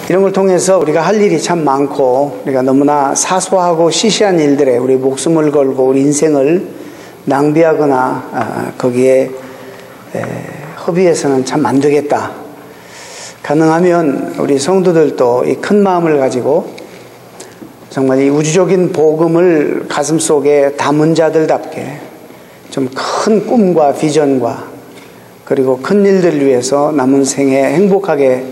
이런 걸 통해서 우리가 할 일이 참 많고 우리가 너무나 사소하고 시시한 일들에 우리 목숨을 걸고 우리 인생을 낭비하거나 거기에 허비해서는 참 안 되겠다. 가능하면 우리 성도들도 이 큰 마음을 가지고 정말 이 우주적인 복음을 가슴속에 담은 자들답게 좀 큰 꿈과 비전과 그리고 큰 일들을 위해서 남은 생에 행복하게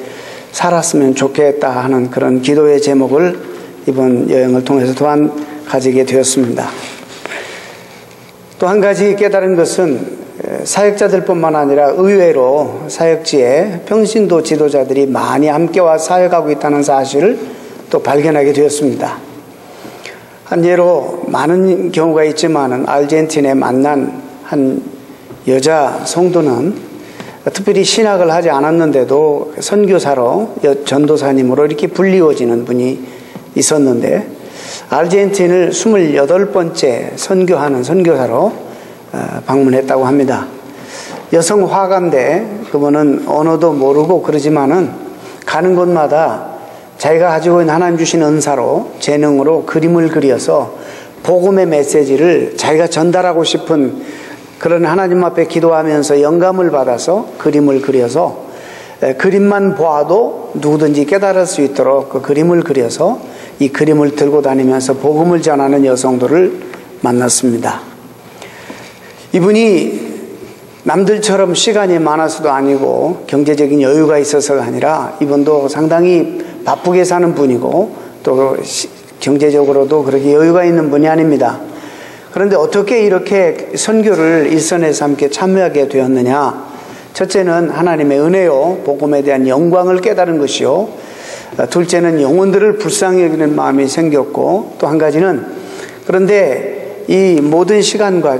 살았으면 좋겠다 하는 그런 기도의 제목을 이번 여행을 통해서 또한 가지게 되었습니다. 또 한 가지 깨달은 것은 사역자들뿐만 아니라 의외로 사역지에 평신도 지도자들이 많이 함께와 사역하고 있다는 사실을 또 발견하게 되었습니다. 한 예로 많은 경우가 있지만은 아르헨티나에 만난 한 여자 성도는 특별히 신학을 하지 않았는데도 선교사로 전도사님으로 이렇게 불리워지는 분이 있었는데 아르헨티나를 28번째 선교하는 선교사로 방문했다고 합니다. 여성 화가인데 그분은 언어도 모르고 그러지만은 가는 곳마다 자기가 가지고 있는 하나님 주신 은사로 재능으로 그림을 그려서 복음의 메시지를 자기가 전달하고 싶은 그런 하나님 앞에 기도하면서 영감을 받아서 그림을 그려서 그림만 보아도 누구든지 깨달을 수 있도록 그 그림을 그려서 이 그림을 들고 다니면서 복음을 전하는 여성들을 만났습니다. 이분이 남들처럼 시간이 많아서도 아니고 경제적인 여유가 있어서가 아니라 이분도 상당히 바쁘게 사는 분이고 또 경제적으로도 그렇게 여유가 있는 분이 아닙니다. 그런데 어떻게 이렇게 선교를 일선에서 함께 참여하게 되었느냐? 첫째는 하나님의 은혜요, 복음에 대한 영광을 깨달은 것이요. 둘째는 영혼들을 불쌍히 여기는 마음이 생겼고 또 한 가지는 그런데 이 모든 시간과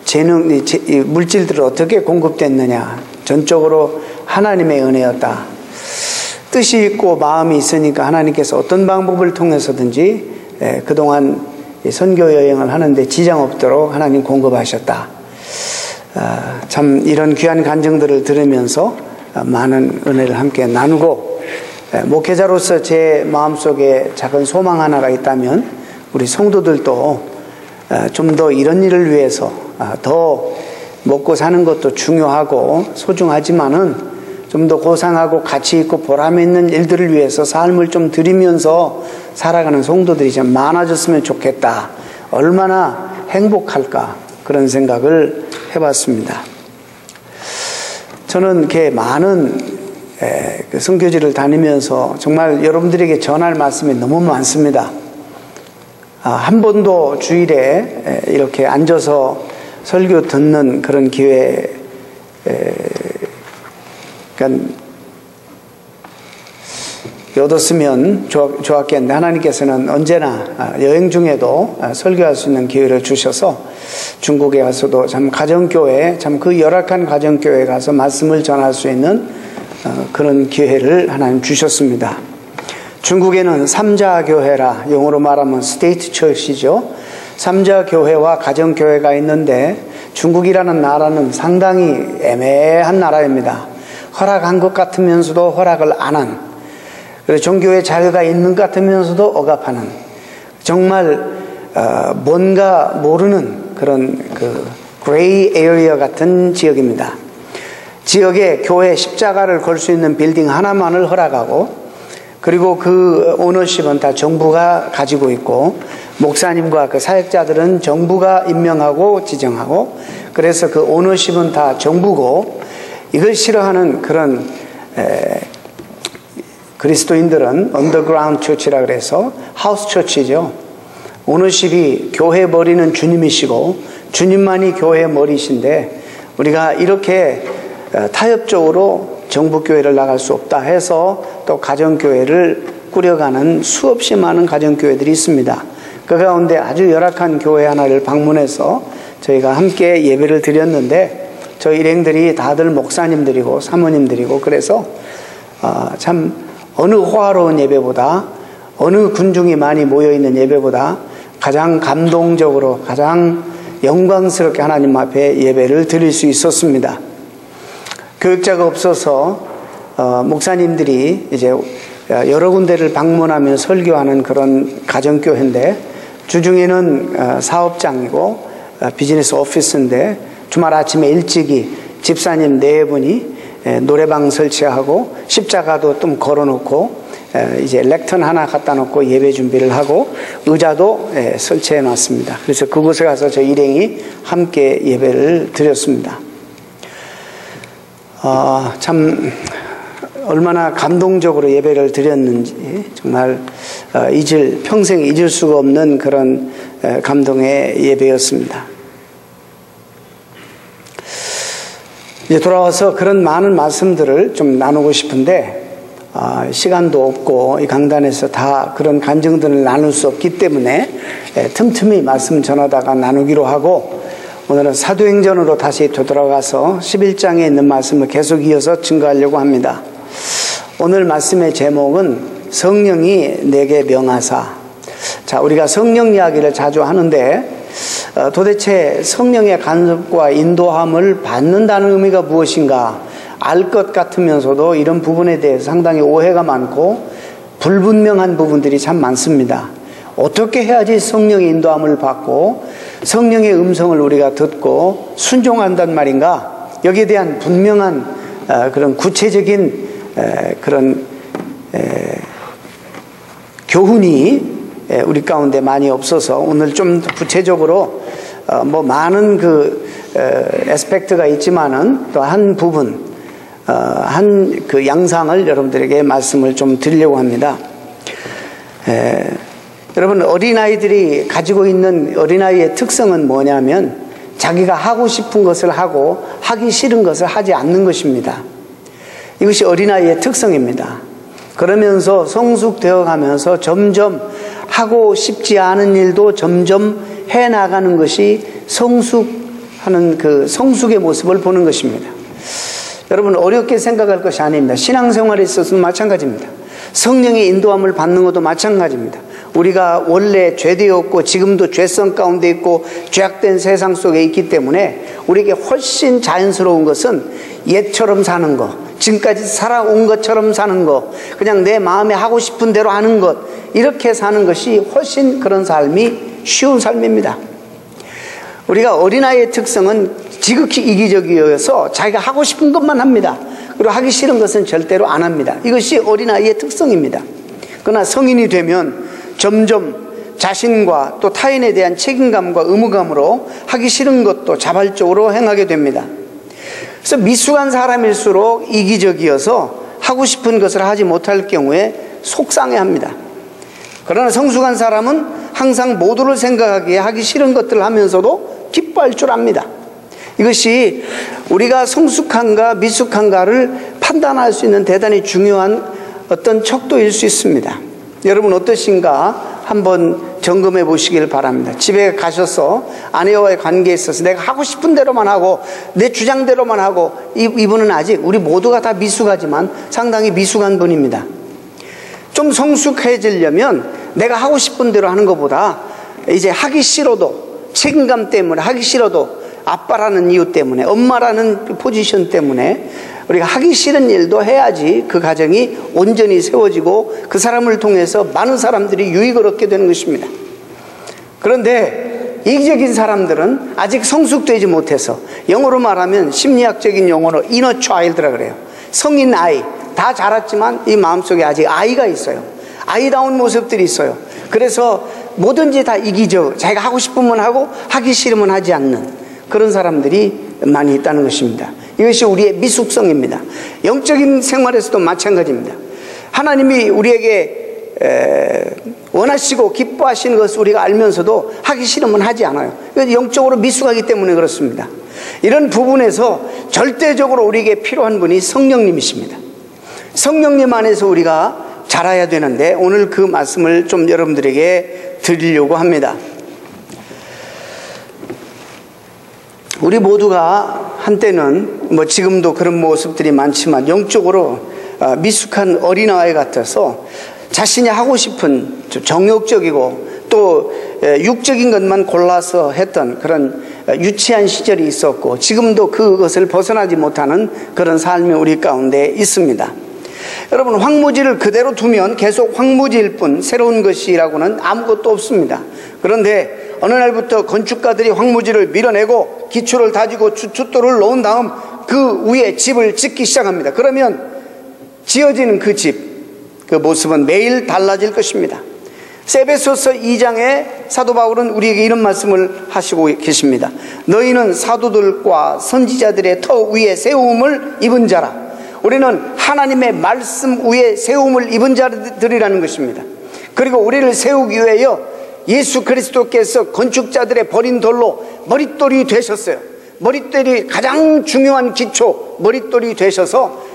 재능, 이 물질들을 어떻게 공급됐느냐? 전적으로 하나님의 은혜였다. 뜻이 있고 마음이 있으니까 하나님께서 어떤 방법을 통해서든지 그동안 선교 여행을 하는데 지장 없도록 하나님 공급하셨다. 참 이런 귀한 간증들을 들으면서 많은 은혜를 함께 나누고 목회자로서 제 마음속에 작은 소망 하나가 있다면 우리 성도들도 좀 더 이런 일을 위해서 더 먹고 사는 것도 중요하고 소중하지만은 좀 더 고상하고 가치 있고 보람 있는 일들을 위해서 삶을 좀 드리면서 살아가는 성도들이 좀 많아졌으면 좋겠다. 얼마나 행복할까 그런 생각을 해봤습니다. 저는 이렇게 많은 선교지를 다니면서 정말 여러분들에게 전할 말씀이 너무 많습니다. 한 번도 주일에 이렇게 앉아서 설교 듣는 그런 기회 얻었으면 좋았겠는데 하나님께서는 언제나 여행 중에도 설교할 수 있는 기회를 주셔서 중국에 가서도 참 가정교회, 참 그 열악한 가정교회에 가서 말씀을 전할 수 있는 그런 기회를 하나님 주셨습니다. 중국에는 삼자교회라 영어로 말하면 스테이트 처치죠. 삼자교회와 가정교회가 있는데 중국이라는 나라는 상당히 애매한 나라입니다. 허락한 것 같으면서도 허락을 안 한, 그리고 종교의 자유가 있는 것 같으면서도 억압하는 정말 뭔가 모르는 그런 그 그레이 에리어 같은 지역입니다. 지역에 교회 십자가를 걸 수 있는 빌딩 하나만을 허락하고 그리고 그 오너십은 다 정부가 가지고 있고 목사님과 그 사역자들은 정부가 임명하고 지정하고 그래서 그 오너십은 다 정부고 이걸 싫어하는 그런 그리스도인들은 언더그라운드 처치라 그래서 하우스 처치죠. 오너십이 교회 머리는 주님이시고 주님만이 교회 머리이신데 우리가 이렇게 타협적으로 정부교회를 나갈 수 없다 해서 또 가정교회를 꾸려가는 수없이 많은 가정교회들이 있습니다. 그 가운데 아주 열악한 교회 하나를 방문해서 저희가 함께 예배를 드렸는데 저희 일행들이 다들 목사님들이고 사모님들이고 그래서 참 어느 호화로운 예배보다 어느 군중이 많이 모여있는 예배보다 가장 감동적으로 가장 영광스럽게 하나님 앞에 예배를 드릴 수 있었습니다. 교육자가 없어서 목사님들이 이제 여러 군데를 방문하며 설교하는 그런 가정교회인데 주중에는 사업장이고 비즈니스 오피스인데 주말 아침에 일찍이 집사님 4분이 노래방 설치하고 십자가도 좀 걸어놓고 이제 렉턴 하나 갖다 놓고 예배 준비를 하고 의자도 설치해 놨습니다. 그래서 그곳에 가서 저 일행이 함께 예배를 드렸습니다. 참 얼마나 감동적으로 예배를 드렸는지 정말 평생 잊을 수가 없는 그런 감동의 예배였습니다. 이제 돌아와서 그런 많은 말씀들을 좀 나누고 싶은데 시간도 없고 이 강단에서 다 그런 간증들을 나눌 수 없기 때문에 틈틈이 말씀 전하다가 나누기로 하고 오늘은 사도행전으로 다시 되돌아가서 11장에 있는 말씀을 계속 이어서 증거하려고 합니다. 오늘 말씀의 제목은 성령이 내게 명하사. 자, 우리가 성령 이야기를 자주 하는데 도대체 성령의 간섭과 인도함을 받는다는 의미가 무엇인가 알 것 같으면서도 이런 부분에 대해서 상당히 오해가 많고 불분명한 부분들이 참 많습니다. 어떻게 해야지 성령의 인도함을 받고 성령의 음성을 우리가 듣고 순종한단 말인가? 여기에 대한 분명한 그런 구체적인 그런 교훈이 우리 가운데 많이 없어서 오늘 좀 구체적으로 뭐 많은 그 에스펙트가 있지만은 또 한 부분 한 그 양상을 여러분들에게 말씀을 좀 드리려고 합니다. 여러분 어린아이들이 가지고 있는 어린아이의 특성은 뭐냐면 자기가 하고 싶은 것을 하고 하기 싫은 것을 하지 않는 것입니다. 이것이 어린아이의 특성입니다. 그러면서 성숙되어 가면서 점점 하고 싶지 않은 일도 점점 해나가는 것이 성숙하는 그 성숙의 모습을 보는 것입니다. 여러분 어렵게 생각할 것이 아닙니다. 신앙생활에 있어서는 마찬가지입니다. 성령의 인도함을 받는 것도 마찬가지입니다. 우리가 원래 죄되었고 지금도 죄성 가운데 있고 죄악된 세상 속에 있기 때문에 우리에게 훨씬 자연스러운 것은 옛처럼 사는 것, 지금까지 살아온 것처럼 사는 것, 그냥 내 마음에 하고 싶은 대로 하는 것, 이렇게 사는 것이 훨씬 그런 삶이 쉬운 삶입니다. 우리가 어린아이의 특성은 지극히 이기적이어서 자기가 하고 싶은 것만 합니다. 그리고 하기 싫은 것은 절대로 안 합니다. 이것이 어린아이의 특성입니다. 그러나 성인이 되면 점점 자신과 또 타인에 대한 책임감과 의무감으로 하기 싫은 것도 자발적으로 행하게 됩니다. 그래서 미숙한 사람일수록 이기적이어서 하고 싶은 것을 하지 못할 경우에 속상해합니다. 그러나 성숙한 사람은 항상 모두를 생각하기에 하기 싫은 것들을 하면서도 기뻐할 줄 압니다. 이것이 우리가 성숙한가 미숙한가를 판단할 수 있는 대단히 중요한 어떤 척도일 수 있습니다. 여러분 어떠신가 한번 점검해 보시길 바랍니다. 집에 가셔서 아내와의 관계에 있어서 내가 하고 싶은 대로만 하고 내 주장대로만 하고 이분은 아직 우리 모두가 다 미숙하지만 상당히 미숙한 분입니다. 좀 성숙해지려면 내가 하고 싶은 대로 하는 것보다 이제 하기 싫어도 책임감 때문에 하기 싫어도 아빠라는 이유 때문에 엄마라는 포지션 때문에 우리가 하기 싫은 일도 해야지 그 가정이 온전히 세워지고 그 사람을 통해서 많은 사람들이 유익을 얻게 되는 것입니다. 그런데 이기적인 사람들은 아직 성숙되지 못해서 영어로 말하면 심리학적인 용어로 inner child라 그래요. 성인 아이 다 자랐지만 이 마음속에 아직 아이가 있어요. 아이다운 모습들이 있어요. 그래서 뭐든지 다 이기적, 자기가 하고 싶으면 하고 하기 싫으면 하지 않는 그런 사람들이 많이 있다는 것입니다. 이것이 우리의 미숙성입니다. 영적인 생활에서도 마찬가지입니다. 하나님이 우리에게 원하시고 기뻐하시는 것을 우리가 알면서도 하기 싫으면 하지 않아요. 영적으로 미숙하기 때문에 그렇습니다. 이런 부분에서 절대적으로 우리에게 필요한 분이 성령님이십니다. 성령님 안에서 우리가 자라야 되는데 오늘 그 말씀을 좀 여러분들에게 드리려고 합니다. 우리 모두가 한때는 뭐 지금도 그런 모습들이 많지만 영적으로 미숙한 어린아이 같아서 자신이 하고 싶은 정욕적이고 또 육적인 것만 골라서 했던 그런 유치한 시절이 있었고 지금도 그것을 벗어나지 못하는 그런 삶이 우리 가운데 있습니다. 여러분, 황무지를 그대로 두면 계속 황무지일 뿐 새로운 것이라고는 아무것도 없습니다. 그런데 어느 날부터 건축가들이 황무지를 밀어내고 기초를 다지고 주춧돌을 놓은 다음 그 위에 집을 짓기 시작합니다. 그러면 지어지는 그 집, 그 모습은 매일 달라질 것입니다. 에베소서 2장에 사도 바울은 우리에게 이런 말씀을 하시고 계십니다. 너희는 사도들과 선지자들의 터 위에 세움을 입은 자라. 우리는 하나님의 말씀 위에 세움을 입은 자들이라는 것입니다. 그리고 우리를 세우기 위하여 예수 그리스도께서 건축자들의 버린 돌로 머릿돌이 되셨어요. 머릿돌이 가장 중요한 기초, 머릿돌이 되셔서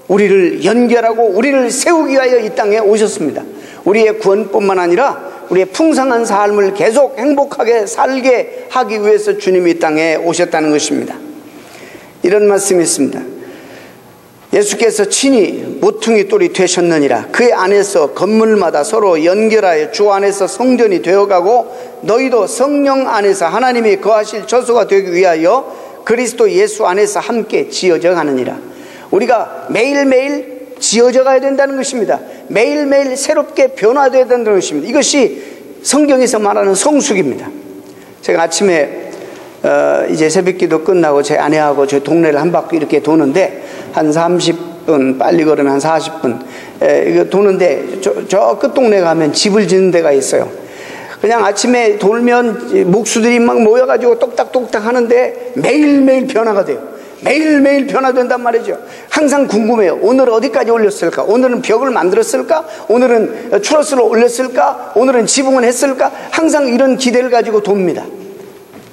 우리를 연결하고 우리를 세우기 위하여 이 땅에 오셨습니다. 우리의 구원뿐만 아니라 우리의 풍성한 삶을 계속 행복하게 살게 하기 위해서 주님이 이 땅에 오셨다는 것입니다. 이런 말씀이 있습니다. 예수께서 친히 모퉁이 돌이 되셨느니라. 그의 안에서 건물마다 서로 연결하여 주 안에서 성전이 되어가고 너희도 성령 안에서 하나님이 거하실 처소가 되기 위하여 그리스도 예수 안에서 함께 지어져 가느니라. 우리가 매일매일 지어져 가야 된다는 것입니다. 매일매일 새롭게 변화되어야 된다는 것입니다. 이것이 성경에서 말하는 성숙입니다. 제가 아침에 이제 새벽기도 끝나고 제 아내하고 제 동네를 한 바퀴 이렇게 도는데 한 30분, 빨리 걸으면 한 40분 이거 도는데 저 끝 동네 가면 집을 짓는 데가 있어요. 그냥 아침에 돌면 목수들이 막 모여가지고 똑딱똑딱 하는데 매일매일 변화가 돼요. 매일매일 변화된단 말이죠. 항상 궁금해요. 오늘 어디까지 올렸을까? 오늘은 벽을 만들었을까? 오늘은 트러스를 올렸을까? 오늘은 지붕을 했을까? 항상 이런 기대를 가지고 돕니다.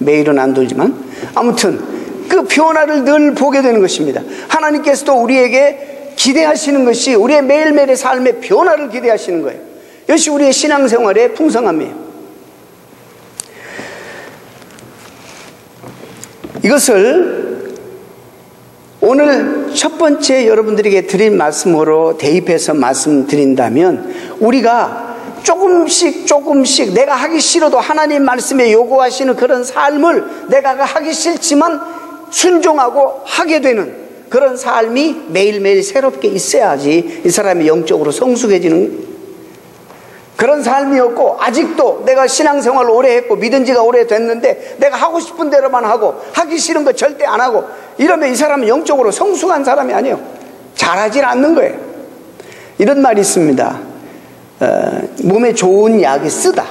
매일은 안 돌지만 아무튼 그 변화를 늘 보게 되는 것입니다. 하나님께서도 우리에게 기대하시는 것이 우리의 매일매일의 삶의 변화를 기대하시는 거예요. 이것이 우리의 신앙생활의 풍성함이에요. 이것을 오늘 첫 번째 여러분들에게 드린 말씀으로 대입해서 말씀드린다면 우리가 조금씩 내가 하기 싫어도 하나님 말씀에 요구하시는 그런 삶을 내가 하기 싫지만 순종하고 하게 되는 그런 삶이 매일매일 새롭게 있어야지 이 사람이 영적으로 성숙해지는 그런 삶이었고, 아직도 내가 신앙생활을 오래 했고 믿은 지가 오래 됐는데 내가 하고 싶은 대로만 하고 하기 싫은 거 절대 안 하고 이러면 이 사람은 영적으로 성숙한 사람이 아니에요. 잘하질 않는 거예요. 이런 말이 있습니다. 몸에 좋은 약이 쓰다,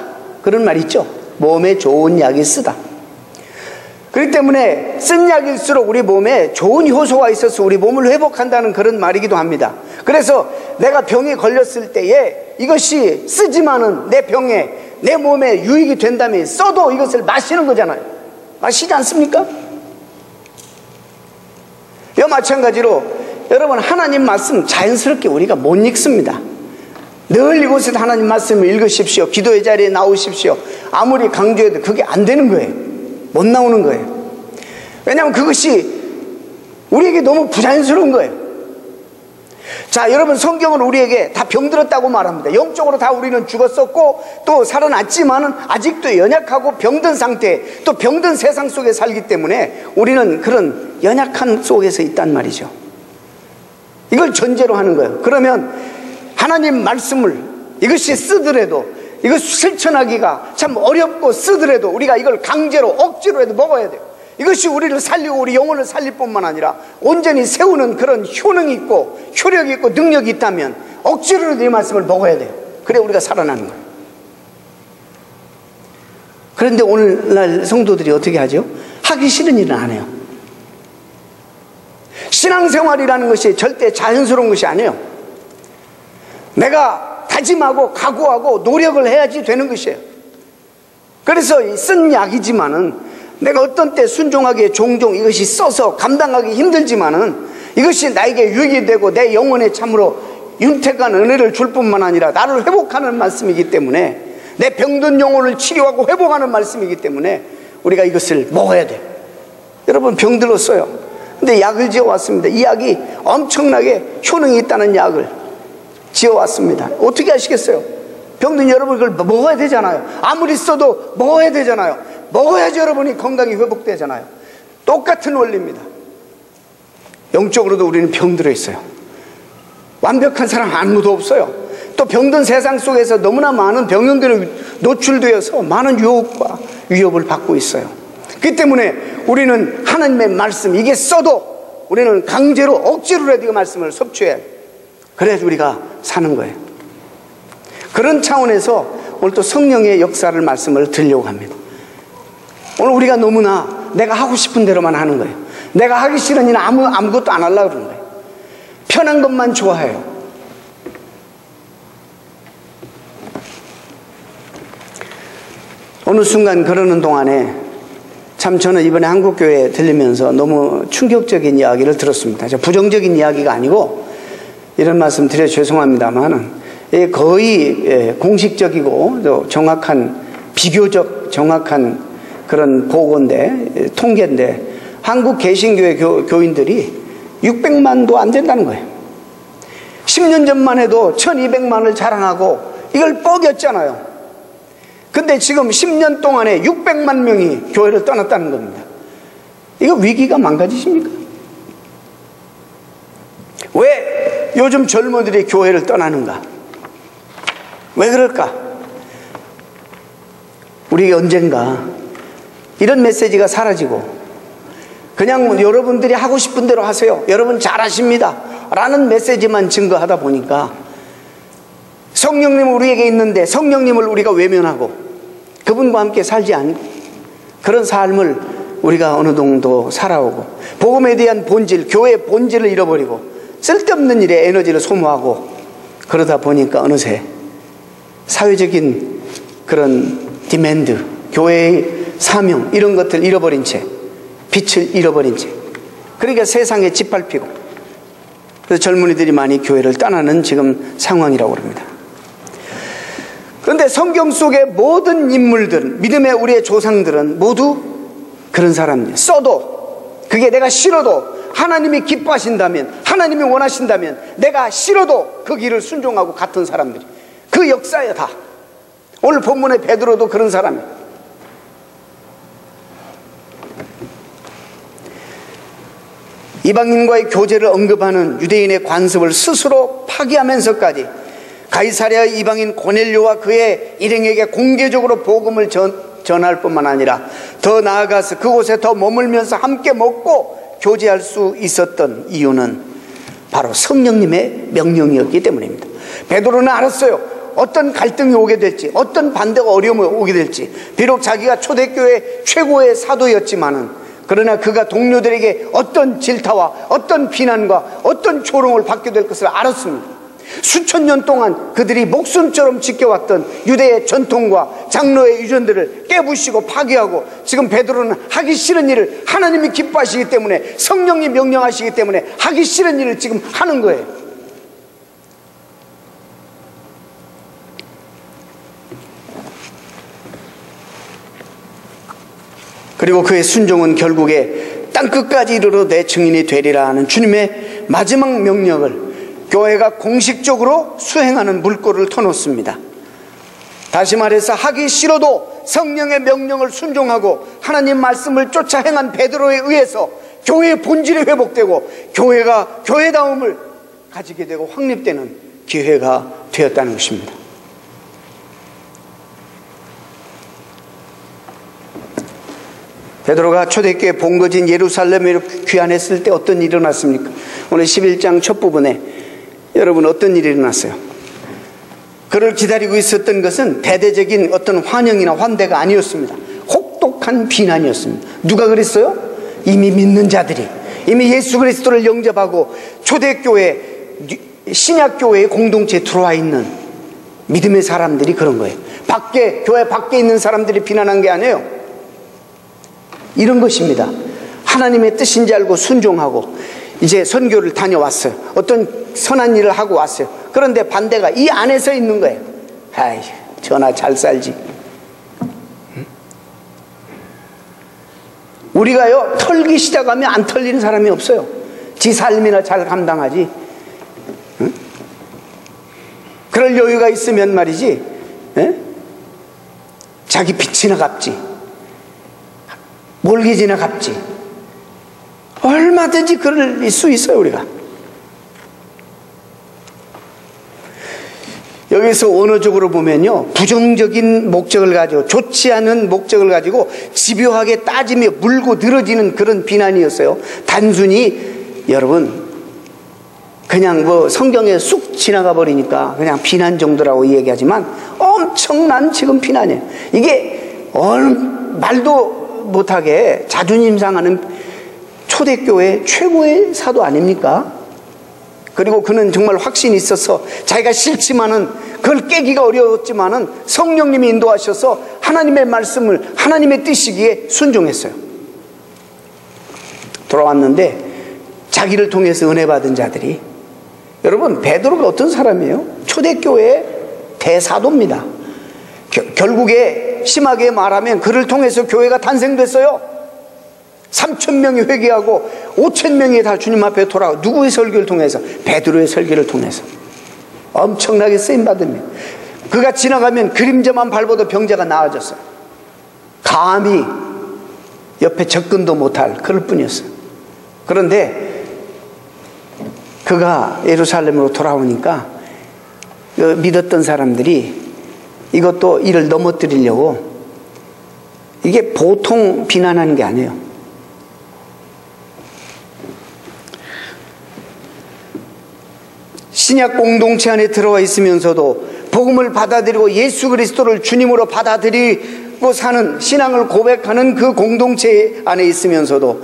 그런 말 있죠. 몸에 좋은 약이 쓰다. 그렇기 때문에 쓴 약일수록 우리 몸에 좋은 효소가 있어서 우리 몸을 회복한다는 그런 말이기도 합니다. 그래서 내가 병에 걸렸을 때에 이것이 쓰지만은 내 병에 내 몸에 유익이 된다면 써도 이것을 마시는 거잖아요. 마시지 않습니까? 이와 마찬가지로 여러분, 하나님 말씀 자연스럽게 우리가 못 읽습니다. 늘 이곳에서 하나님 말씀을 읽으십시오. 기도의 자리에 나오십시오. 아무리 강조해도 그게 안 되는 거예요. 못 나오는 거예요. 왜냐하면 그것이 우리에게 너무 부자연스러운 거예요. 자, 여러분, 성경은 우리에게 다 병들었다고 말합니다. 영적으로 다 우리는 죽었었고 또 살아났지만은 아직도 연약하고 병든 상태, 또 병든 세상 속에 살기 때문에 우리는 그런 연약한 속에서 있단 말이죠. 이걸 전제로 하는 거예요. 그러면 하나님 말씀을 이것이 쓰더라도, 이것 실천하기가 참 어렵고 쓰더라도 우리가 이걸 강제로 억지로라도 먹어야 돼요. 이것이 우리를 살리고 우리 영혼을 살릴 뿐만 아니라 온전히 세우는 그런 효능이 있고 효력이 있고 능력이 있다면 억지로라도 이 말씀을 먹어야 돼요. 그래 우리가 살아나는 거예요. 그런데 오늘날 성도들이 어떻게 하죠? 하기 싫은 일은 안 해요. 신앙생활이라는 것이 절대 자연스러운 것이 아니에요. 내가 다짐하고 각오하고 노력을 해야지 되는 것이에요. 그래서 쓴 약이지만은 내가 어떤 때 순종하기에 종종 이것이 써서 감당하기 힘들지만은 이것이 나에게 유익이 되고 내 영혼에 참으로 윤택한 은혜를 줄 뿐만 아니라 나를 회복하는 말씀이기 때문에, 내 병든 영혼을 치료하고 회복하는 말씀이기 때문에 우리가 이것을 먹어야 돼요. 여러분, 병들었어요. 근데 약을 지어왔습니다. 이 약이 엄청나게 효능이 있다는 약을 지어왔습니다. 어떻게 하시겠어요? 병든 여러분 그걸 먹어야 되잖아요. 아무리 써도 먹어야 되잖아요. 먹어야지 여러분이 건강이 회복되잖아요. 똑같은 원리입니다. 영적으로도 우리는 병들어 있어요. 완벽한 사람 아무도 없어요. 또 병든 세상 속에서 너무나 많은 병영들이 노출되어서 많은 유혹과 위협을 받고 있어요. 그렇기 때문에 우리는 하나님의 말씀, 이게 써도 우리는 강제로 억지로라도 이 말씀을 섭취해야 해요. 그래야지 우리가 사는 거예요. 그런 차원에서 오늘 또 성령의 역사를 말씀을 드리려고 합니다. 오늘 우리가 너무나 내가 하고 싶은 대로만 하는 거예요. 내가 하기 싫은 일은 아무것도 안 하려고 그러는 거예요. 편한 것만 좋아해요. 어느 순간 그러는 동안에 참 저는 이번에 한국교회에 들리면서 너무 충격적인 이야기를 들었습니다. 부정적인 이야기가 아니고 이런 말씀 드려 죄송합니다만 거의 공식적이고 정확한, 비교적 정확한 그런 보고인데, 통계인데 한국 개신교회 교인들이 600만도 안 된다는 거예요. 10년 전만 해도 1200만을 자랑하고 이걸 뻐겼잖아요. 근데 지금 10년 동안에 600만 명이 교회를 떠났다는 겁니다. 이거 위기가 망가지십니까? 왜 요즘 젊은이들이 교회를 떠나는가? 왜 그럴까? 우리 언젠가 이런 메시지가 사라지고 그냥 여러분들이 하고 싶은 대로 하세요, 여러분 잘하십니다 라는 메시지만 증거하다 보니까 성령님은 우리에게 있는데 성령님을 우리가 외면하고 그분과 함께 살지 않고 그런 삶을 우리가 어느 정도 살아오고 복음에 대한 본질, 교회의 본질을 잃어버리고 쓸데없는 일에 에너지를 소모하고 그러다 보니까 어느새 사회적인 그런 디맨드, 교회의 사명 이런 것들 잃어버린 채, 빛을 잃어버린 채, 그러니까 세상에 짓밟히고 그래서 젊은이들이 많이 교회를 떠나는 지금 상황이라고 합니다. 그런데 성경 속의 모든 인물들, 믿음의 우리의 조상들은 모두 그런 사람이에요. 써도, 그게 내가 싫어도 하나님이 기뻐하신다면, 하나님이 원하신다면 내가 싫어도 그 길을 순종하고 같은 사람들이, 그 역사에 다. 오늘 본문의 베드로도 그런 사람이에요. 이방인과의 교제를 언급하는 유대인의 관습을 스스로 파기하면서까지 가이사랴의 이방인 고넬료와 그의 일행에게 공개적으로 복음을 전할 뿐만 아니라 더 나아가서 그곳에 더 머물면서 함께 먹고 교제할 수 있었던 이유는 바로 성령님의 명령이었기 때문입니다. 베드로는 알았어요. 어떤 갈등이 오게 될지, 어떤 반대가 어려움이 오게 될지. 비록 자기가 초대교회 최고의 사도였지만은 그러나 그가 동료들에게 어떤 질타와 어떤 비난과 어떤 조롱을 받게 될 것을 알았습니다. 수천 년 동안 그들이 목숨처럼 지켜왔던 유대의 전통과 장로의 유전들을 깨부시고 파괴하고 지금 베드로는 하기 싫은 일을 하나님이 기뻐하시기 때문에, 성령이 명령하시기 때문에 하기 싫은 일을 지금 하는 거예요. 그리고 그의 순종은 결국에 땅끝까지 이르러 내 증인이 되리라 하는 주님의 마지막 명령을 교회가 공식적으로 수행하는 물꼬를 터놓습니다. 다시 말해서 하기 싫어도 성령의 명령을 순종하고 하나님 말씀을 쫓아 행한 베드로에 의해서 교회의 본질이 회복되고 교회가 교회다움을 가지게 되고 확립되는 기회가 되었다는 것입니다. 베드로가 초대교회 본거지인 예루살렘에 귀환했을 때 어떤 일이 일어났습니까? 오늘 11장 첫 부분에 여러분 어떤 일이 일어났어요? 그를 기다리고 있었던 것은 대대적인 어떤 환영이나 환대가 아니었습니다. 혹독한 비난이었습니다. 누가 그랬어요? 이미 믿는 자들이, 이미 예수 그리스도를 영접하고 초대교회, 신약교회의 공동체에 들어와 있는 믿음의 사람들이 그런 거예요. 교회 밖에 있는 사람들이 비난한 게 아니에요. 이런 것입니다. 하나님의 뜻인지 알고 순종하고 이제 선교를 다녀왔어요. 어떤 선한 일을 하고 왔어요. 그런데 반대가 이 안에서 있는 거예요. 아이, 전하 잘 살지. 우리가요, 털기 시작하면 안 털리는 사람이 없어요. 지 삶이나 잘 감당하지. 그럴 여유가 있으면 말이지, 자기 빚이나 갚지, 몰기지나 갚지. 얼마든지 그럴 수 있어요, 우리가. 여기서 언어적으로 보면요, 부정적인 목적을 가지고, 좋지 않은 목적을 가지고 집요하게 따지며 물고 늘어지는 그런 비난이었어요. 단순히 여러분 그냥 뭐 성경에 쑥 지나가 버리니까 그냥 비난 정도라고 이야기하지만 엄청난 지금 비난이에요. 이게 말도 못하게 자존심 상하는 초대교회 최고의 사도 아닙니까? 그리고 그는 정말 확신이 있어서 자기가 싫지만은 그걸 깨기가 어려웠지만은 성령님이 인도하셔서 하나님의 말씀을, 하나님의 뜻이기에 순종했어요. 돌아왔는데 자기를 통해서 은혜 받은 자들이, 여러분 베드로가 어떤 사람이에요? 초대교회의 대사도입니다. 결국에 심하게 말하면 그를 통해서 교회가 탄생됐어요. 3,000명이 회개하고 5,000명이 다 주님 앞에 돌아가고, 누구의 설교를 통해서? 베드로의 설교를 통해서 엄청나게 쓰임받으며, 그가 지나가면 그림자만 밟아도 병자가 나아졌어요. 감히 옆에 접근도 못할 그럴 뿐이었어요. 그런데 그가 예루살렘으로 돌아오니까 믿었던 사람들이 이것도 이를 넘어뜨리려고, 이게 보통 비난하는 게 아니에요. 신약 공동체 안에 들어와 있으면서도 복음을 받아들이고 예수 그리스도를 주님으로 받아들이고 사는, 신앙을 고백하는 그 공동체 안에 있으면서도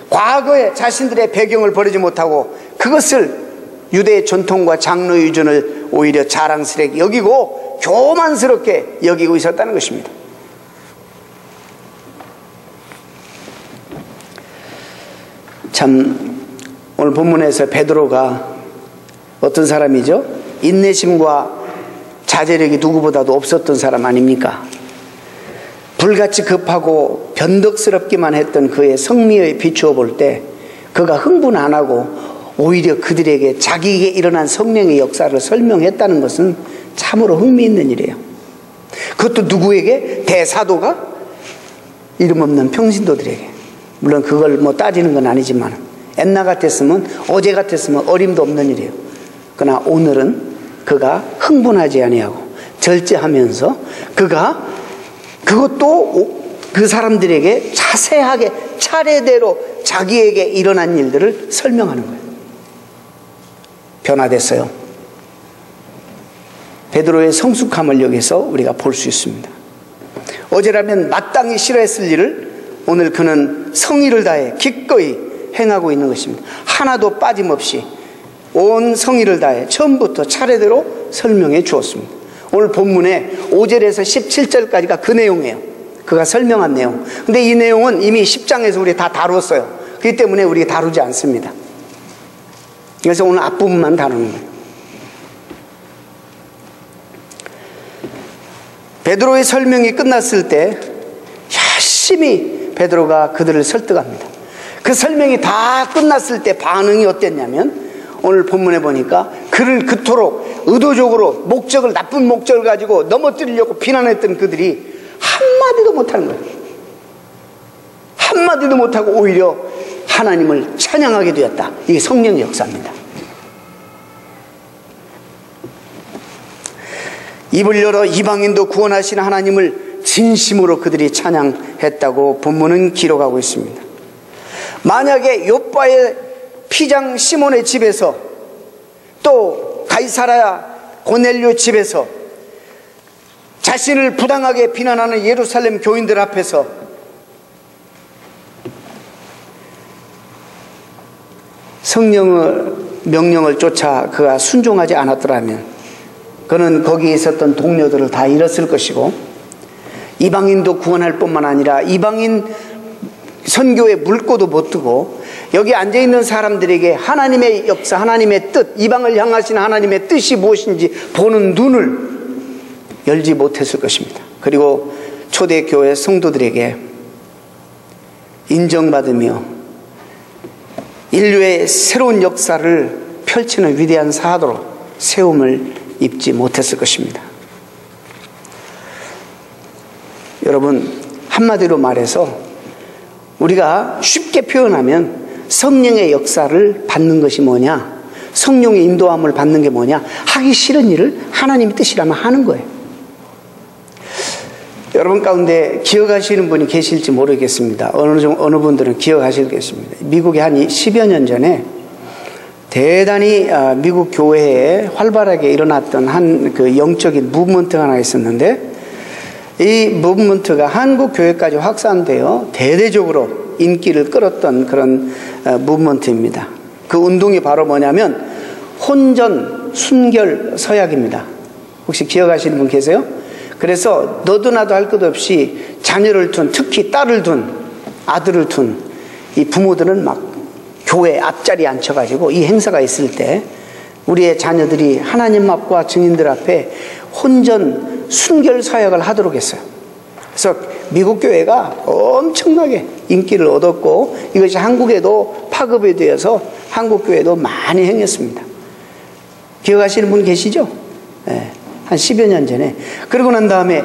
과거에 자신들의 배경을 버리지 못하고 그것을 유대의 전통과 장로 유전을 오히려 자랑스럽게 여기고 교만스럽게 여기고 있었다는 것입니다. 참 오늘 본문에서 베드로가 어떤 사람이죠? 인내심과 자제력이 누구보다도 없었던 사람 아닙니까? 불같이 급하고 변덕스럽기만 했던 그의 성미에 비추어 볼 때 그가 흥분 안 하고 오히려 그들에게 자기에게 일어난 성령의 역사를 설명했다는 것은 참으로 흥미있는 일이에요. 그것도 누구에게? 대사도가? 이름 없는 평신도들에게. 물론 그걸 뭐 따지는 건 아니지만 옛날 같았으면, 어제 같았으면 어림도 없는 일이에요. 그러나 오늘은 그가 흥분하지 아니하고 절제하면서 그가 그것도 그 사람들에게 자세하게 차례대로 자기에게 일어난 일들을 설명하는 거예요. 변화됐어요. 베드로의 성숙함을 여기서 우리가 볼 수 있습니다. 어제라면 마땅히 싫어했을 일을 오늘 그는 성의를 다해 기꺼이 행하고 있는 것입니다. 하나도 빠짐없이 온 성의를 다해 처음부터 차례대로 설명해 주었습니다. 오늘 본문에 5절에서 17절까지가 그 내용이에요. 그가 설명한 내용. 근데 이 내용은 이미 10장에서 우리 다 다뤘어요. 그렇기 때문에 우리 다루지 않습니다. 그래서 오늘 앞부분만 다루는 거예요. 베드로의 설명이 끝났을 때 열심히 베드로가 그들을 설득합니다. 그 설명이 다 끝났을 때 반응이 어땠냐면, 오늘 본문에 보니까 그를 그토록 의도적으로 나쁜 목적을 가지고 넘어뜨리려고 비난했던 그들이 한마디도 못하는 거예요. 한마디도 못하고 오히려 하나님을 찬양하게 되었다. 이게 성령의 역사입니다. 입을 열어 이방인도 구원하시는 하나님을 진심으로 그들이 찬양했다고 본문은 기록하고 있습니다. 만약에 욥바의 피장 시몬의 집에서, 또 가이사랴 고넬료 집에서 자신을 부당하게 비난하는 예루살렘 교인들 앞에서 성령의 명령을 쫓아 그가 순종하지 않았더라면 그는 거기에 있었던 동료들을 다 잃었을 것이고, 이방인도 구원할 뿐만 아니라 이방인 선교에 물꼬도 못 두고 여기 앉아있는 사람들에게 하나님의 역사, 하나님의 뜻, 이방을 향하신 하나님의 뜻이 무엇인지 보는 눈을 열지 못했을 것입니다. 그리고 초대교회 성도들에게 인정받으며 인류의 새로운 역사를 펼치는 위대한 사도로 세움을 입지 못했을 것입니다. 여러분, 한마디로 말해서 우리가 쉽게 표현하면 성령의 역사를 받는 것이 뭐냐? 성령의 인도함을 받는 게 뭐냐? 하기 싫은 일을 하나님의 뜻이라면 하는 거예요. 여러분 가운데 기억하시는 분이 계실지 모르겠습니다. 어느 분들은 기억하시겠습니다. 미국에 한 10여 년 전에 대단히 미국 교회에 활발하게 일어났던 한 그 영적인 무브먼트가 하나 있었는데, 이 무브먼트가 한국 교회까지 확산되어 대대적으로 인기를 끌었던 그런 무브먼트입니다. 그 운동이 바로 뭐냐면 혼전 순결 서약입니다. 혹시 기억하시는 분 계세요? 그래서 너도 나도 할 것 없이 자녀를 둔, 특히 딸을 둔, 아들을 둔 이 부모들은 막 교회 앞자리에 앉혀가지고 이 행사가 있을 때 우리의 자녀들이 하나님 앞과 증인들 앞에 혼전 순결 서약을 하도록 했어요. 그래서 미국 교회가 엄청나게 인기를 얻었고, 이것이 한국에도 파급이 되어서 한국 교회도 많이 행했습니다. 기억하시는 분 계시죠? 네, 한 10여 년 전에. 그러고 난 다음에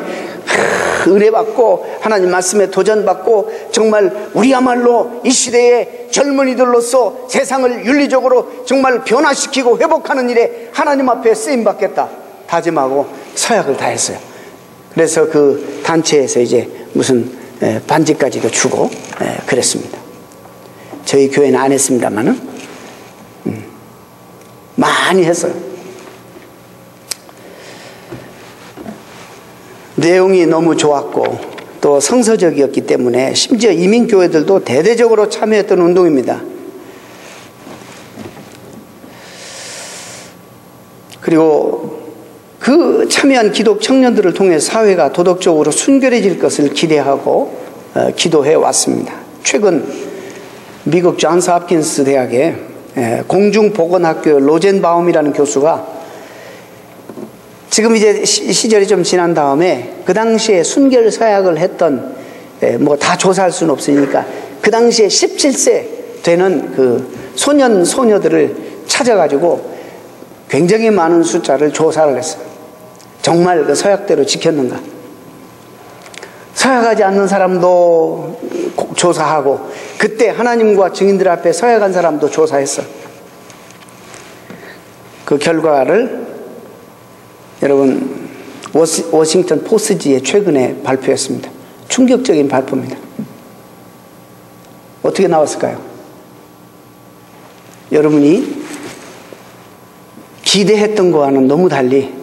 은혜 받고 하나님 말씀에 도전받고 정말 우리야말로 이 시대의 젊은이들로서 세상을 윤리적으로 정말 변화시키고 회복하는 일에 하나님 앞에 쓰임받겠다 다짐하고 서약을 다 했어요. 그래서 그 단체에서 이제 무슨 반지까지도 주고 그랬습니다. 저희 교회는 안 했습니다만은 많이 했어요. 내용이 너무 좋았고 또 성서적이었기 때문에 심지어 이민교회들도 대대적으로 참여했던 운동입니다. 그리고 그 참여한 기독 청년들을 통해 사회가 도덕적으로 순결해질 것을 기대하고 기도해 왔습니다. 최근 미국 존스 홉킨스 대학의 공중보건학교 로젠바움이라는 교수가 지금 이제 시절이 좀 지난 다음에 그 당시에 순결 서약을 했던 뭐 다 조사할 수는 없으니까 그 당시에 17세 되는 그 소년 소녀들을 찾아가지고 굉장히 많은 숫자를 조사를 했어요. 정말 그 서약대로 지켰는가? 서약하지 않는 사람도 조사하고, 그때 하나님과 증인들 앞에 서약한 사람도 조사했어. 그 결과를 여러분 워싱턴 포스지에 최근에 발표했습니다. 충격적인 발표입니다. 어떻게 나왔을까요? 여러분이 기대했던 거와는 너무 달리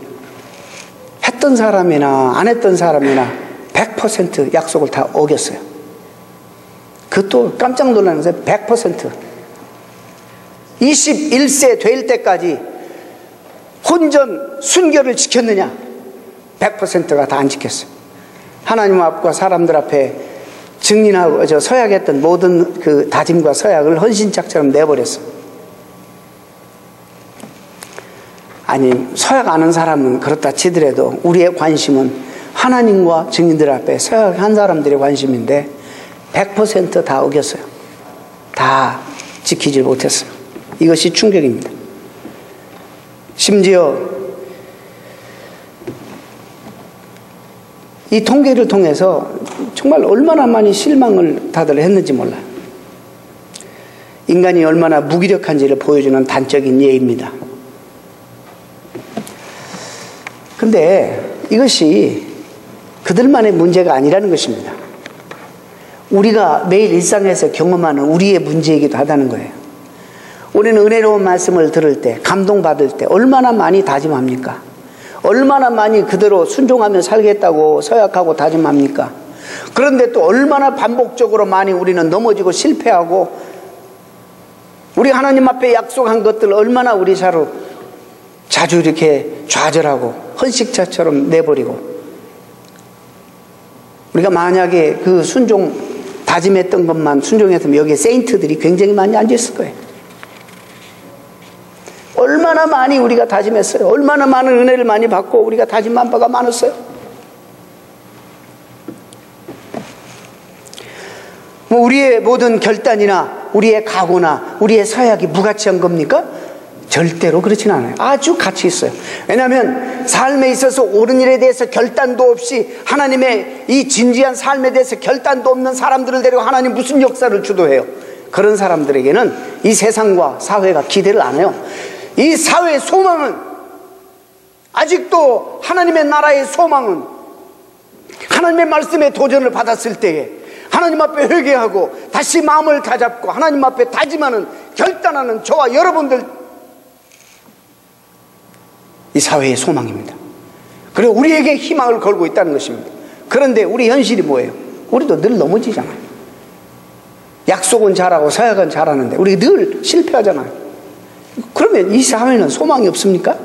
했던 사람이나 안 했던 사람이나 100% 약속을 다 어겼어요. 그것도 깜짝 놀라는 것은 100%. 21세 될 때까지 혼전 순결을 지켰느냐? 100%가 다 안 지켰어요. 하나님 앞과 사람들 앞에 증인하고 서약했던 모든 그 다짐과 서약을 헌신짝처럼 내버렸어요. 아니, 서약 안 한 사람은 그렇다 치더라도 우리의 관심은 하나님과 증인들 앞에 서약한 사람들의 관심인데 100% 다 어겼어요. 다 지키질 못했어요. 이것이 충격입니다. 심지어 이 통계를 통해서 정말 얼마나 많이 실망을 다들 했는지 몰라요. 인간이 얼마나 무기력한지를 보여주는 단적인 예입니다. 근데 이것이 그들만의 문제가 아니라는 것입니다. 우리가 매일 일상에서 경험하는 우리의 문제이기도 하다는 거예요. 우리는 은혜로운 말씀을 들을 때, 감동받을 때 얼마나 많이 다짐합니까? 얼마나 많이 그대로 순종하며 살겠다고 서약하고 다짐합니까? 그런데 또 얼마나 반복적으로 많이 우리는 넘어지고 실패하고, 우리 하나님 앞에 약속한 것들 얼마나 우리 자주 이렇게 좌절하고 헌식자처럼 내버리고, 우리가 만약에 그 다짐했던 것만 순종했으면 여기에 세인트들이 굉장히 많이 앉아있을 거예요. 얼마나 많이 우리가 다짐했어요. 얼마나 많은 은혜를 많이 받고 우리가 다짐한 바가 많았어요. 뭐 우리의 모든 결단이나 우리의 각오나 우리의 서약이 무가치한 겁니까? 절대로 그렇진 않아요. 아주 가치 있어요. 왜냐하면 삶에 있어서 옳은 일에 대해서 결단도 없이, 하나님의 이 진지한 삶에 대해서 결단도 없는 사람들을 데리고 하나님 무슨 역사를 주도해요? 그런 사람들에게는 이 세상과 사회가 기대를 안 해요. 이 사회의 소망은, 아직도 하나님의 나라의 소망은 하나님의 말씀에 도전을 받았을 때에 하나님 앞에 회개하고 다시 마음을 다잡고 하나님 앞에 다짐하는, 결단하는 저와 여러분들, 이 사회의 소망입니다. 그리고 우리에게 희망을 걸고 있다는 것입니다. 그런데 우리 현실이 뭐예요? 우리도 늘 넘어지잖아요. 약속은 잘하고 서약은 잘하는데 우리 늘 실패하잖아요. 그러면 이 사회는 소망이 없습니까?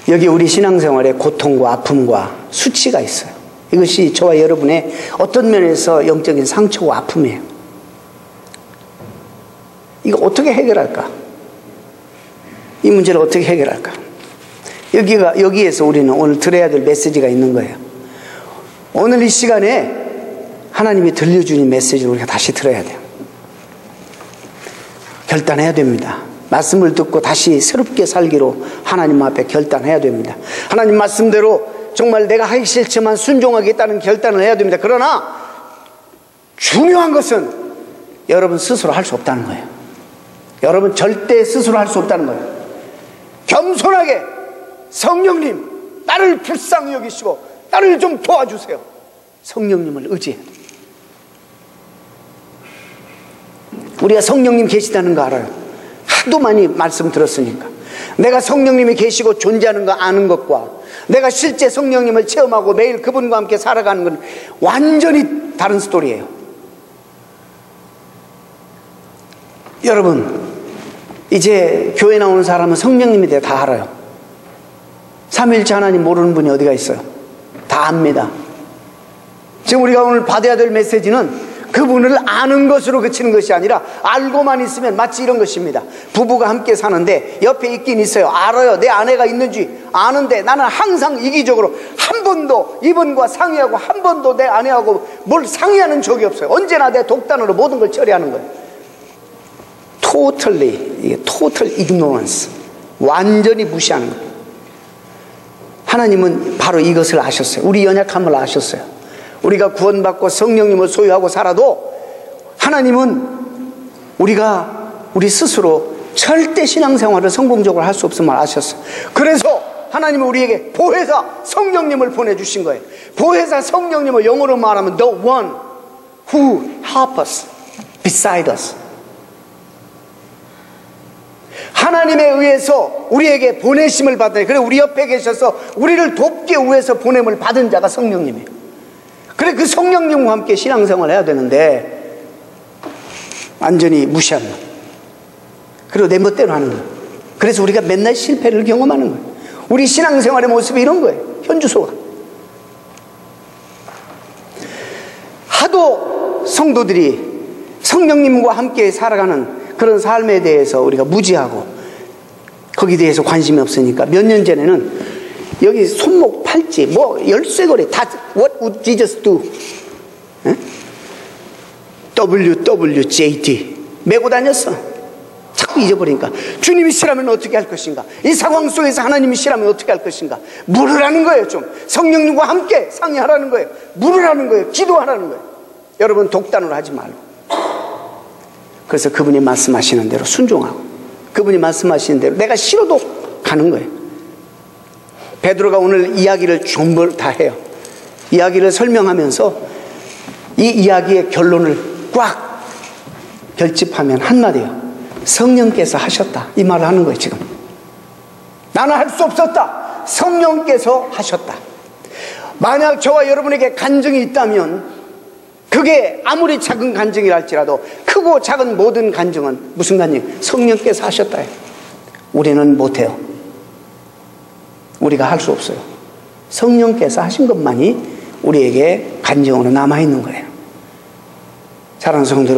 여기 우리 신앙생활에 고통과 아픔과 수치가 있어요. 이것이 저와 여러분의 어떤 면에서 영적인 상처와 아픔이에요. 이거 어떻게 해결할까? 이 문제를 어떻게 해결할까? 여기에서 우리는 오늘 들어야 될 메시지가 있는 거예요. 오늘 이 시간에 하나님이 들려주는 메시지를 우리가 다시 들어야 돼요. 결단해야 됩니다. 말씀을 듣고 다시 새롭게 살기로 하나님 앞에 결단해야 됩니다. 하나님 말씀대로 정말 내가 하기 싫지만 순종하겠다는 결단을 해야 됩니다. 그러나 중요한 것은 여러분 스스로 할 수 없다는 거예요. 여러분 절대 스스로 할 수 없다는 거예요. 겸손하게 성령님, 나를 불쌍히 여기시고 나를 좀 도와주세요. 성령님을 의지해야 돼요. 우리가 성령님 계시다는 거 알아요. 하도 많이 말씀 들었으니까. 내가 성령님이 계시고 존재하는 거 아는 것과 내가 실제 성령님을 체험하고 매일 그분과 함께 살아가는 건 완전히 다른 스토리예요. 여러분, 이제 교회 나오는 사람은 성령님에 대해 다 알아요. 삼위일체 하나님 모르는 분이 어디가 있어요? 다 압니다. 지금 우리가 오늘 받아야 될 메시지는 그분을 아는 것으로 그치는 것이 아니라 알고만 있으면 마치 이런 것입니다. 부부가 함께 사는데 옆에 있긴 있어요. 알아요. 내 아내가 있는지 아는데 나는 항상 이기적으로 한 번도 이분과 상의하고 한 번도 내 아내하고 뭘 상의하는 적이 없어요. 언제나 내 독단으로 모든 걸 처리하는 거예요. 이게 total ignorance, 완전히 무시하는 거예요. 하나님은 바로 이것을 아셨어요. 우리 연약함을 아셨어요. 우리가 구원받고 성령님을 소유하고 살아도 하나님은 우리 스스로 절대 신앙생활을 성공적으로 할 수 없음을 아셨어요. 그래서 하나님은 우리에게 보혜사 성령님을 보내주신 거예요. 보혜사 성령님을 영어로 말하면 the one who help us beside us. 하나님에 의해서 우리에게 보내심을 받아요. 그래 우리 옆에 계셔서 우리를 돕기 위해서 보냄을 받은 자가 성령님이에요. 그래 그 성령님과 함께 신앙생활을 해야 되는데 완전히 무시하는 거예요. 그리고 내 멋대로 하는 거예요. 그래서 우리가 맨날 실패를 경험하는 거예요. 우리 신앙생활의 모습이 이런 거예요. 현주소가. 하도 성도들이 성령님과 함께 살아가는 그런 삶에 대해서 우리가 무지하고 거기에 대해서 관심이 없으니까 몇 년 전에는 여기 손목, 팔찌, 열쇠고리 다 What would Jesus do? WWJD 메고 다녔어. 자꾸 잊어버리니까 주님이시라면 어떻게 할 것인가? 이 상황 속에서 하나님이시라면 어떻게 할 것인가? 물으라는 거예요. 좀 성령님과 함께 상의하라는 거예요. 물으라는 거예요. 기도하라는 거예요. 여러분 독단으로 하지 말고 그래서 그분이 말씀하시는 대로 순종하고 그분이 말씀하시는 대로 내가 싫어도 가는 거예요. 베드로가 오늘 이야기를 전부 다 해요. 이야기를 설명하면서 이 이야기의 결론을 꽉 결집하면 한마디예요. 성령께서 하셨다. 이 말을 하는 거예요. 지금 나는 할 수 없었다. 성령께서 하셨다. 만약 저와 여러분에게 간증이 있다면 그게 아무리 작은 간증이라 할지라도 크고 작은 모든 간증은 무슨 간증? 성령께서 하셨다. 우리는 못해요. 우리가 할 수 없어요. 성령께서 하신 것만이 우리에게 간증으로 남아있는 거예요. 사랑하는 성도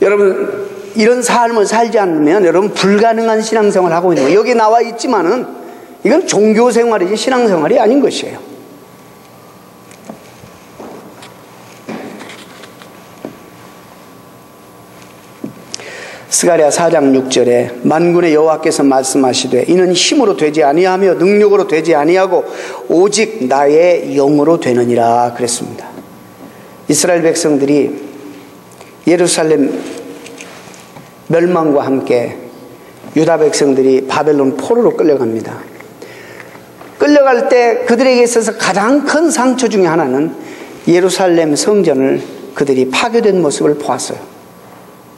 여러분 이런 삶을 살지 않으면 여러분 불가능한 신앙생활을 하고 있는 거예요. 여기 나와 있지만은 이건 종교생활이지 신앙생활이 아닌 것이에요. 스가랴 4장 6절에 만군의 여호와께서 말씀하시되 이는 힘으로 되지 아니하며 능력으로 되지 아니하고 오직 나의 영으로 되느니라 그랬습니다. 이스라엘 백성들이 예루살렘 멸망과 함께 유다 백성들이 바벨론 포로로 끌려갑니다. 끌려갈 때 그들에게 있어서 가장 큰 상처 중에 하나는 예루살렘 성전을 그들이 파괴된 모습을 보았어요.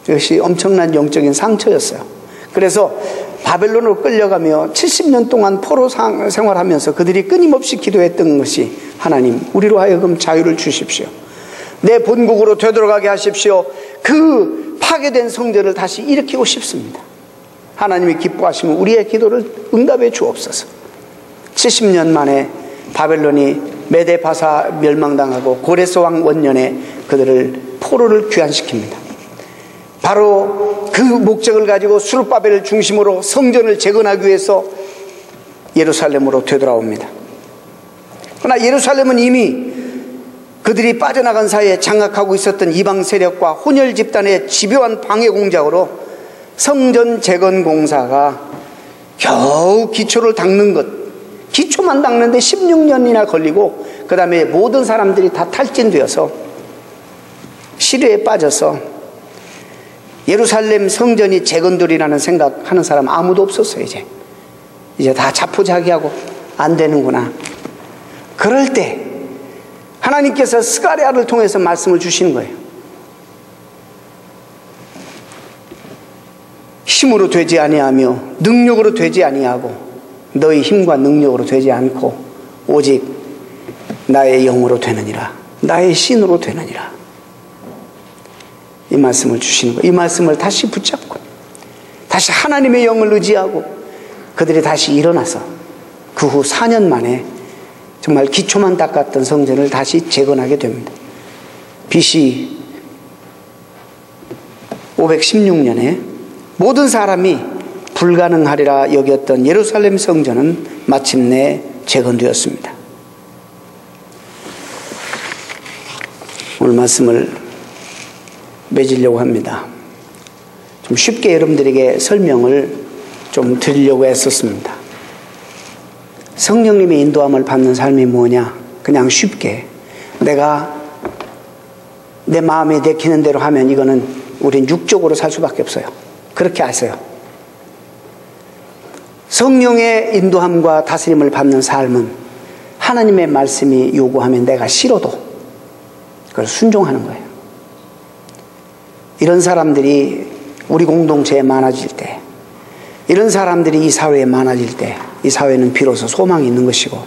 이것이 엄청난 영적인 상처였어요. 그래서 바벨론으로 끌려가며 70년 동안 포로 생활하면서 그들이 끊임없이 기도했던 것이 하나님, 우리로 하여금 자유를 주십시오. 내 본국으로 되돌아가게 하십시오. 그 파괴된 성전을 다시 일으키고 싶습니다. 하나님이 기뻐하시면 우리의 기도를 응답해 주옵소서. 70년 만에 바벨론이 메데파사 멸망당하고 고레스 왕 원년에 그들을 포로를 귀환시킵니다. 바로 그 목적을 가지고 스룹바벨을 중심으로 성전을 재건하기 위해서 예루살렘으로 되돌아옵니다. 그러나 예루살렘은 이미 그들이 빠져나간 사이에 장악하고 있었던 이방 세력과 혼혈 집단의 집요한 방해 공작으로 성전 재건 공사가 겨우 기초를 닦는 것, 기초만 닦는데 16년이나 걸리고 그 다음에 모든 사람들이 다 탈진되어서 시류에 빠져서 예루살렘 성전이 재건되리라는 생각하는 사람 아무도 없었어요. 이제 다 자포자기하고 안 되는구나. 그럴 때 하나님께서 스가랴를 통해서 말씀을 주시는 거예요. 힘으로 되지 아니하며 능력으로 되지 아니하고 너희 힘과 능력으로 되지 않고 오직 나의 영으로 되느니라. 나의 신으로 되느니라. 이 말씀을 주시는 거예요. 이 말씀을 다시 붙잡고 다시 하나님의 영을 의지하고 그들이 다시 일어나서 그 후 4년 만에 정말 기초만 닦았던 성전을 다시 재건하게 됩니다. BC 516년에 모든 사람이 불가능하리라 여겼던 예루살렘 성전은 마침내 재건되었습니다. 오늘 말씀을 맺으려고 합니다. 좀 쉽게 여러분들에게 설명을 좀 드리려고 했었습니다. 성령님의 인도함을 받는 삶이 뭐냐? 그냥 쉽게 내가 내 마음에 내키는 대로 하면 이거는 우린 육적으로 살 수밖에 없어요. 그렇게 아세요. 성령의 인도함과 다스림을 받는 삶은 하나님의 말씀이 요구하면 내가 싫어도 그걸 순종하는 거예요. 이런 사람들이 우리 공동체에 많아질 때, 이런 사람들이 이 사회에 많아질 때 이 사회는 비로소 소망이 있는 것이고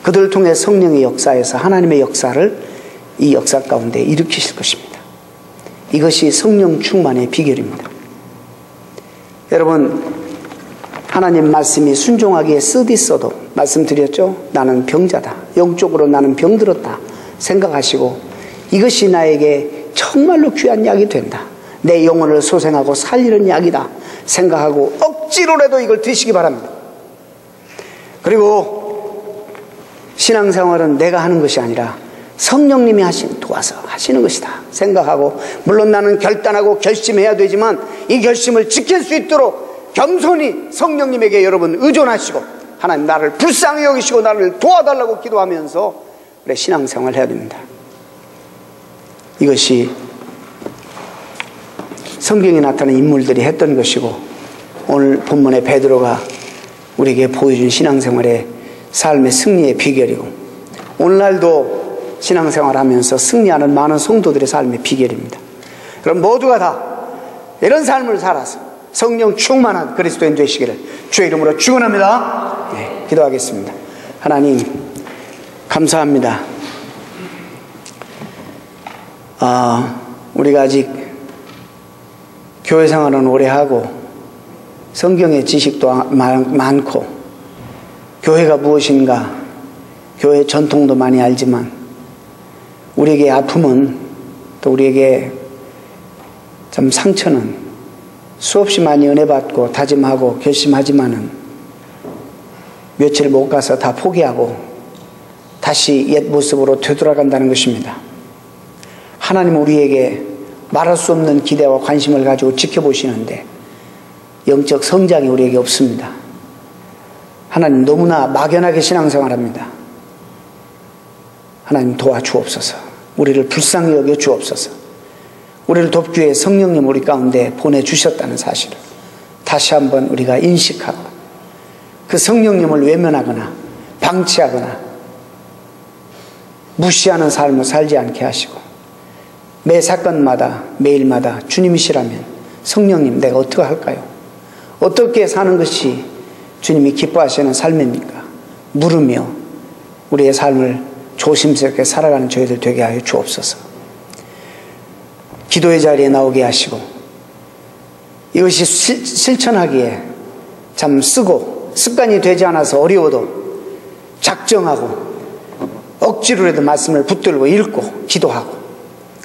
그들을 통해 성령의 역사에서 하나님의 역사를 이 역사 가운데 일으키실 것입니다. 이것이 성령 충만의 비결입니다. 여러분, 하나님 말씀이 순종하기에 쓰디써도 말씀드렸죠? 나는 병자다. 영적으로 나는 병들었다 생각하시고 이것이 나에게 정말로 귀한 약이 된다. 내 영혼을 소생하고 살리는 약이다 생각하고 억지로라도 이걸 드시기 바랍니다. 그리고 신앙생활은 내가 하는 것이 아니라 성령님이 도와서 하시는 것이다 생각하고, 물론 나는 결단하고 결심해야 되지만 이 결심을 지킬 수 있도록 겸손히 성령님에게 여러분 의존하시고 하나님 나를 불쌍히 여기시고 나를 도와달라고 기도하면서 우리 신앙생활을 해야 됩니다. 이것이 성경에 나타난 인물들이 했던 것이고 오늘 본문의 베드로가 우리에게 보여준 신앙생활의 삶의 승리의 비결이고 오늘날도 신앙생활하면서 승리하는 많은 성도들의 삶의 비결입니다. 그럼 모두가 다 이런 삶을 살아서 성령 충만한 그리스도인 되시기를 주의 이름으로 축원합니다. 네, 기도하겠습니다. 하나님 감사합니다. 우리가 아직 교회 생활은 오래 하고 성경의 지식도 많고 교회가 무엇인가 교회 전통도 많이 알지만 우리에게 아픔은 또 우리에게 참 상처는 수없이 많이 은혜받고 다짐하고 결심하지만은 며칠 못 가서 다 포기하고 다시 옛 모습으로 되돌아간다는 것입니다. 하나님 우리에게 말할 수 없는 기대와 관심을 가지고 지켜보시는데 영적 성장이 우리에게 없습니다. 하나님 너무나 막연하게 신앙생활합니다. 하나님 도와주옵소서. 우리를 불쌍히 여겨 주옵소서. 우리를 돕기 위해 성령님 우리 가운데 보내주셨다는 사실을 다시 한번 우리가 인식하고 그 성령님을 외면하거나 방치하거나 무시하는 삶을 살지 않게 하시고 매 사건마다 매일마다 주님이시라면 성령님 내가 어떻게 할까요? 어떻게 사는 것이 주님이 기뻐하시는 삶입니까? 물으며 우리의 삶을 조심스럽게 살아가는 저희들 되게 하여 주옵소서. 기도의 자리에 나오게 하시고 이것이 실천하기에 참 쓰고 습관이 되지 않아서 어려워도 작정하고 억지로라도 말씀을 붙들고 읽고 기도하고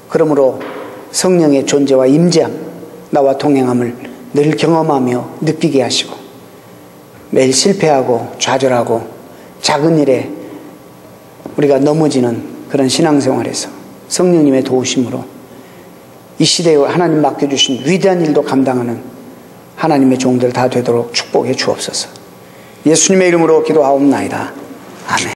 그러므로 성령의 존재와 임재함 나와 동행함을 늘 경험하며 느끼게 하시고 매일 실패하고 좌절하고 작은 일에 우리가 넘어지는 그런 신앙생활에서 성령님의 도우심으로 이 시대에 하나님 맡겨주신 위대한 일도 감당하는 하나님의 종들 다 되도록 축복해 주옵소서. 예수님의 이름으로 기도하옵나이다. 아멘.